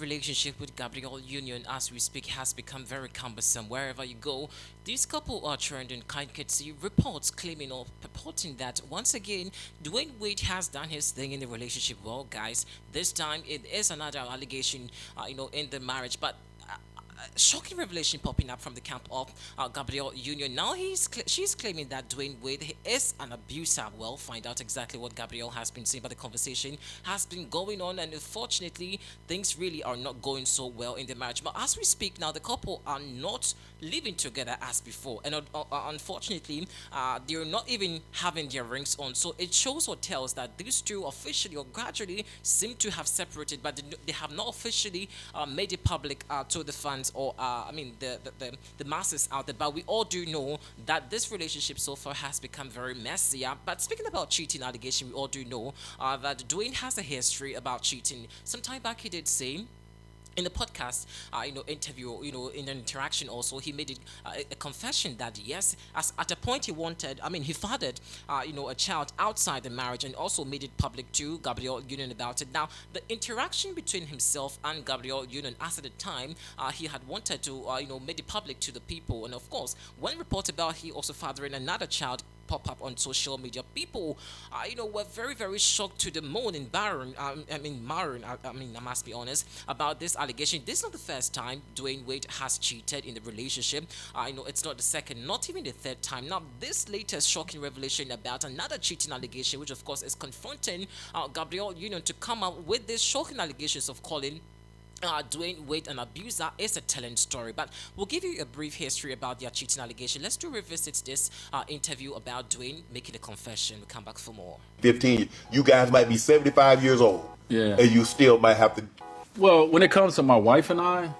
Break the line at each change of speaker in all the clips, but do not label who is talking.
relationship with Gabrielle Union, as we speak, has become very cumbersome. Wherever you go, this couple are trending. Kind could see reports claiming or purporting that once again, Dwayne Wade has done his thing in the relationship. Well, guys, this time it is another allegation, in the marriage, but shocking revelation popping up from the camp of Gabrielle Union. Now she's claiming that Dwayne Wade is an abuser. Well, find out exactly what Gabrielle has been saying, but the conversation has been going on, and unfortunately, things really are not going so well in the marriage. But as we speak now, the couple are not living together as before, and unfortunately, they're not even having their rings on. So it shows or tells that these two officially or gradually seem to have separated, but they have not officially made it public to the fans or the masses out there. But we all do know that this relationship so far has become very messy. But speaking about cheating allegation, we all do know that Dwayne has a history about cheating. Some time back, he did say in the podcast, interview, in an interaction also, he made it a confession that yes, as at a point he fathered, a child outside the marriage and also made it public to Gabrielle Union about it. Now, the interaction between himself and Gabrielle Union, as at the time, he had wanted to, made it public to the people, and of course, when reported about he also fathering another child pop up on social media, people, were very, very shocked to the moon and barren. I must be honest about this allegation. This is not the first time Dwayne Wade has cheated in the relationship. I know it's not the second, not even the third time. Now, this latest shocking revelation about another cheating allegation, which of course is confronting Gabrielle Union to come out with these shocking allegations of calling Dwayne Wade an abuser, is a telling story. But we'll give you a brief history about their cheating allegation. Let's do revisit this interview about Dwayne making a confession. We'll come back for more.
15, you guys might be 75 years old.
Yeah.
And you still might have to.
Well, when it comes to my wife and I,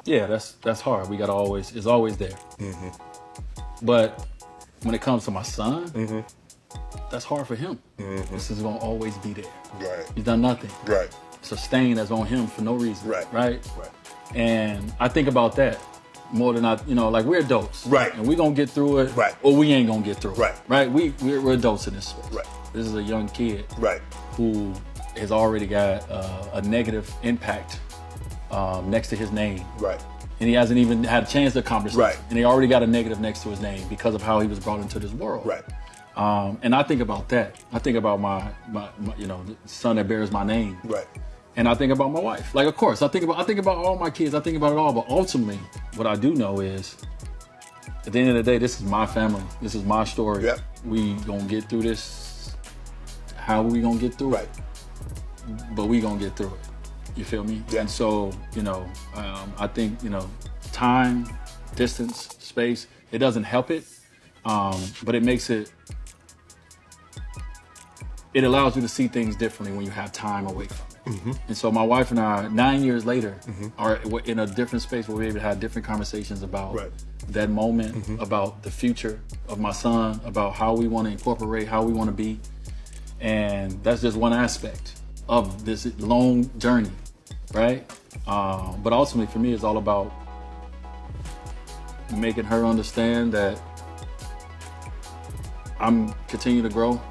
yeah, that's hard. We gotta it's always there.
Mm-hmm.
But when it comes to my son,
Mm-hmm.
that's hard for him.
Mm-hmm.
This is gonna always be there.
Right.
He's done nothing.
Right.
It's a stain that's on him for no reason.
Right.
Right.
Right.
And I think about that more than like we're adults.
Right.
And we're gonna get through it.
Right.
Or we ain't gonna get through it.
Right.
Right. We're adults in this space.
Right.
This is a young kid.
Right.
Who has already got a negative impact next to his name.
Right.
And he hasn't even had a chance to accomplish
Right.
it. And he already got a negative next to his name because of how he was brought into this world.
Right.
And I think about that. I think about my the son that bears my name.
Right.
And I think about my wife. Like, of course, I think about all my kids. I think about it all. But ultimately, what I do know is, at the end of the day, this is my family. This is my story.
Yep.
We gonna get through this. How we gonna get through
Right.
it? But we gonna get through it. You feel me?
Yeah.
And so, I think, time, distance, space, it doesn't help it. But it makes it allows you to see things differently when you have time away from it.
Mm-hmm.
And so my wife and I, 9 years later,
Mm-hmm.
are in a different space where we're able to have different conversations about
Right.
that moment,
Mm-hmm.
about the future of my son, about how we want to incorporate, how we want to be. And that's just one aspect of this long journey, right? But ultimately for me, it's all about making her understand that I'm continuing to grow.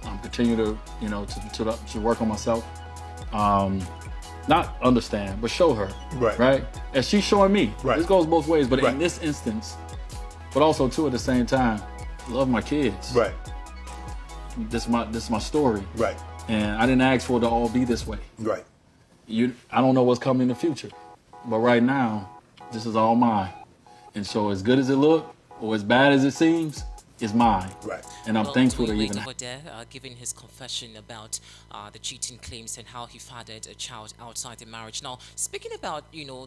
I'm continuing to, to work on myself. Not understand, but show her.
Right.
Right? And she's showing me.
Right.
This goes both ways, but
Right.
in this instance, but also too at the same time, love my kids.
Right.
This is my story.
Right.
And I didn't ask for it to all be this way.
Right.
I don't know what's coming in the future. But right now, this is all mine. And so as good as it look, or as bad as it seems, is mine.
Right.
And I'm
Well,
thankful to
Dwayne
even
Wade over there, giving his confession about the cheating claims and how he fathered a child outside the marriage. Now, speaking about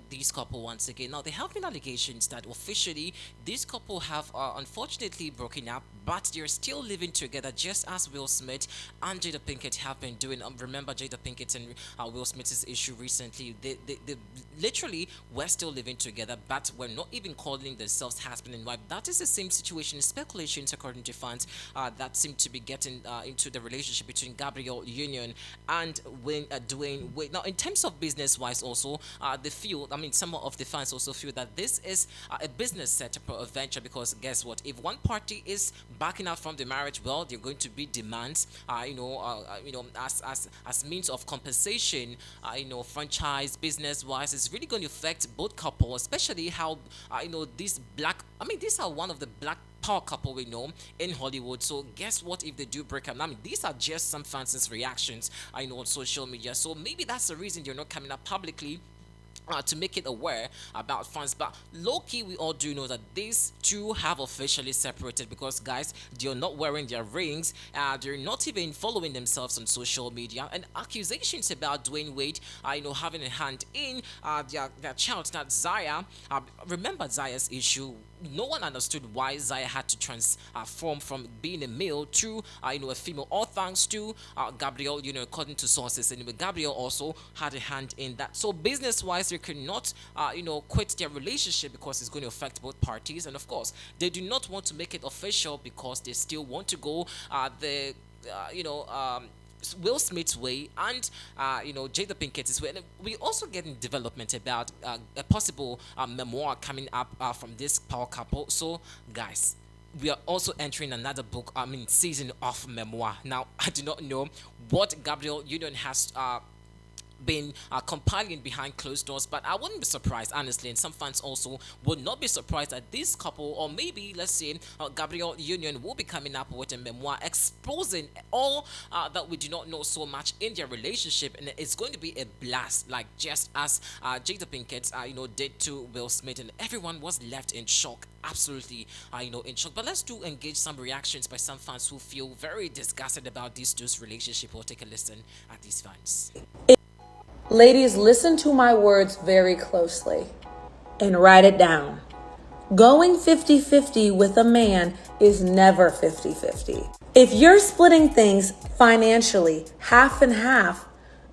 these couple once again, now there have been allegations that officially this couple have unfortunately broken up, but they're still living together, just as Will Smith and Jada Pinkett have been doing. Remember Jada Pinkett and Will Smith's issue recently? They literally were still living together, but were not even calling themselves husband and wife. That is the same situation. Speculation accusations, according to fans, that seem to be getting into the relationship between Gabrielle Union and Dwayne Wade. Now, in terms of business wise, also, they feel, I mean, some of the fans also feel that this is a business setup or a venture, because guess what? If one party is backing out from the marriage, well, there are going to be demands, as means of compensation, franchise business wise, it's really going to affect both couples, especially how, these are one of the black power couple we know in Hollywood. So guess what if they do break up? I mean, these are just some fans' reactions on social media. So maybe that's the reason you're not coming up publicly to make it aware about fans. But low-key, we all do know that these two have officially separated, because guys, they're not wearing their rings, they're not even following themselves on social media, and accusations about Dwayne Wade having a hand in their child, that Zaya. Remember Zaya's issue? No one understood why Zaya had to transform from being a male to a female, all thanks to Gabrielle, according to sources. Anyway, Gabrielle also had a hand in that. So business wise, they cannot quit their relationship, because it's going to affect both parties. And of course, they do not want to make it official, because they still want to go Will Smith's way and Jada Pinkett's way. And we also getting development about a possible memoir coming up from this power couple. So guys, we are also entering another season of memoir. Now, I do not know what Gabrielle Union has been compiling behind closed doors, but I wouldn't be surprised, honestly, and some fans also would not be surprised that this couple, or maybe let's say Gabrielle Union, will be coming up with a memoir exposing all that we do not know so much in their relationship, and it's going to be a blast, like just as Jada Pinkett did to Will Smith, and everyone was left in shock, absolutely in shock. But let's do engage some reactions by some fans who feel very disgusted about these two's relationship. We'll take a listen at these fans.
Ladies, listen to my words very closely and write it down. Going 50-50 with a man is never 50-50. If you're splitting things financially, half and half,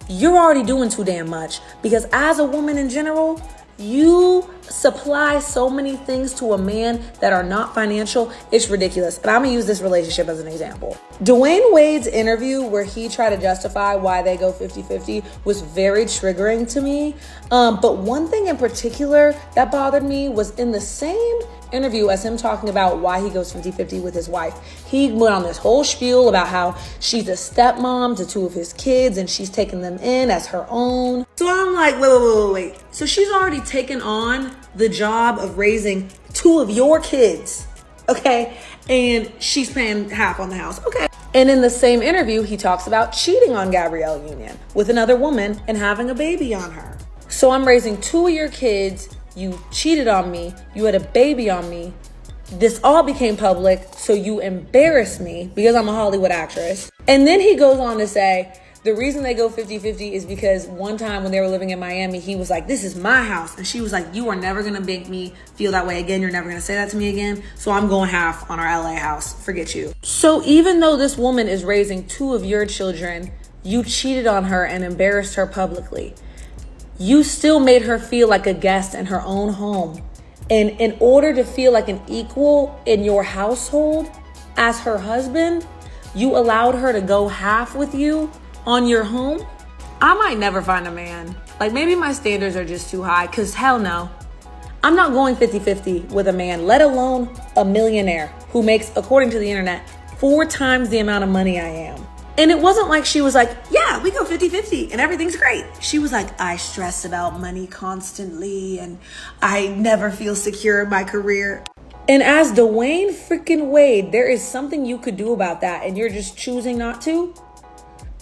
you're already doing too damn much, because as a woman in general, you supply so many things to a man that are not financial. It's ridiculous. And I'm going to use this relationship as an example. Dwayne Wade's interview, where he tried to justify why they go 50-50, was very triggering to me. But one thing in particular that bothered me was in the same interview as him talking about why he goes 50-50 with his wife. He went on this whole spiel about how she's a stepmom to two of his kids and she's taking them in as her own. So I'm like, wait. So she's already taken on the job of raising two of your kids, okay? And she's paying half on the house, okay? And in the same interview, he talks about cheating on Gabrielle Union with another woman and having a baby on her. So I'm raising two of your kids. You cheated on me. You had a baby on me. This all became public, so you embarrassed me because I'm a Hollywood actress. And then he goes on to say, the reason they go 50-50 is because one time when they were living in Miami, he was like, this is my house. And she was like, you are never going to make me feel that way again. You're never going to say that to me again. So I'm going half on our LA house. Forget you. So even though this woman is raising two of your children, you cheated on her and embarrassed her publicly. You still made her feel like a guest in her own home. And in order to feel like an equal in your household as her husband, you allowed her to go half with you on your home. I might never find a man. Like, maybe my standards are just too high, because hell no. I'm not going 50-50 with a man, let alone a millionaire who makes, according to the internet, 4 times the amount of money I am. And it wasn't like she was like, yeah, we go 50-50 and everything's great. She was like, I stress about money constantly and I never feel secure in my career. And as Dwayne freaking Wade, there is something you could do about that, and you're just choosing not to.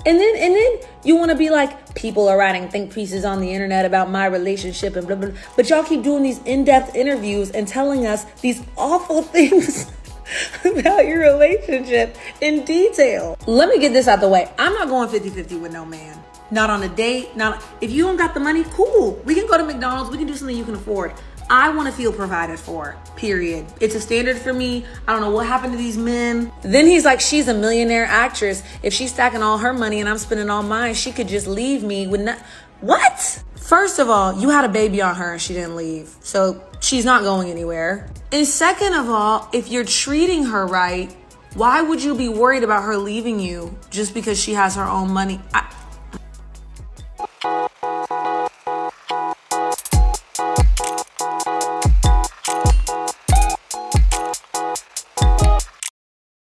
And then you want to be like, people are writing think pieces on the internet about my relationship and blah, blah, blah. But y'all keep doing these in-depth interviews and telling us these awful things about your relationship in detail. Let me get this out the way. I'm not going 50-50 with no man. Not on a date. If you don't got the money, cool. We can go to McDonald's. We can do something you can afford. I want to feel provided for, period. It's a standard for me. I don't know what happened to these men. Then he's like, she's a millionaire actress. If she's stacking all her money and I'm spending all mine, she could just leave me with What? First of all, you had a baby on her and she didn't leave. So she's not going anywhere. And second of all, if you're treating her right, why would you be worried about her leaving you just because she has her own money?